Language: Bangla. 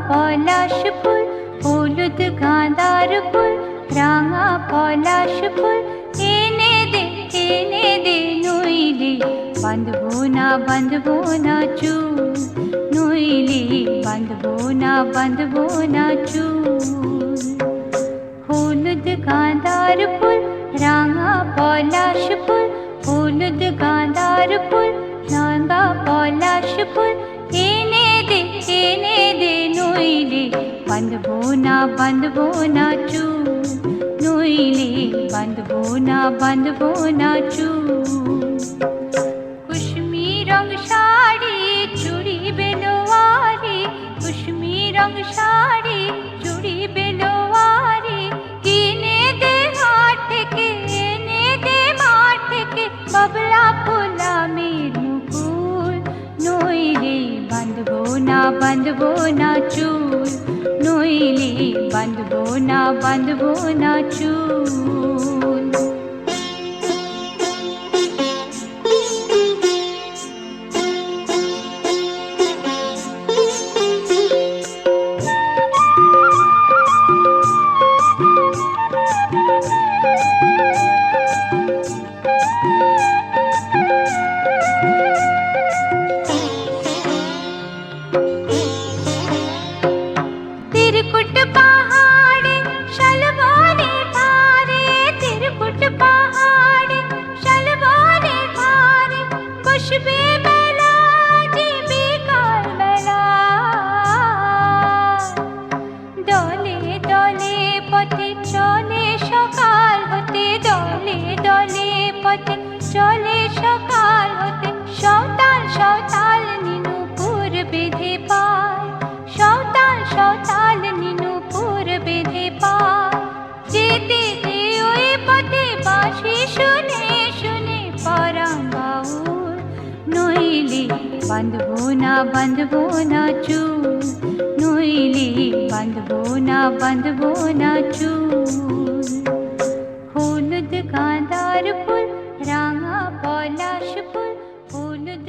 পলাশ ফুল, হলুদ গাঁদার ফুল, রাঙা পলাশ ফুল এনে দে নইলে বাঁধবো না চুল, নইলে বাঁধবো না চুল। হলুদ গাঁদার ফুল, রাঙা পলাশ ফুল, হলুদ গাঁদার ফুল, রাঙা পলাশ ফুল এনে দে নইলে বাঁধবো না চুল, নইলে বাঁধবো না চুল। কুসুমি রং শাড়ি চুড়ি বেলোয়ারি, কুসুমি রং শাড়ি চুড়ি বেলোয়ারি কিনে দে হাট থেকে, এনে দে মাঠ থেকে বাবলা ফুলামের মুকুল, নইলে বাঁধবো না চুল, নইলে বাঁধবো না চুল। तिरकुट पहाड़े शलबोने धारे, तिरकुट पहाड़े शलबोने धारे बसबे मेला जी बिकाल मेला। दले दले पथे चले सकाल होते, दले दले पथे चले सकाल होते सौताल नीनुपुर बेधे पाय, सौताल नीनुपुर बेधे पाय। जेते दे ओई पथे बाँशी शुने शुने परां बाउल, नइले बाँधबो ना चुल, नइले बाँधबो ना चुल। हलुद गाँदार फुल, राঙা পলাশ ফুল, হলুদ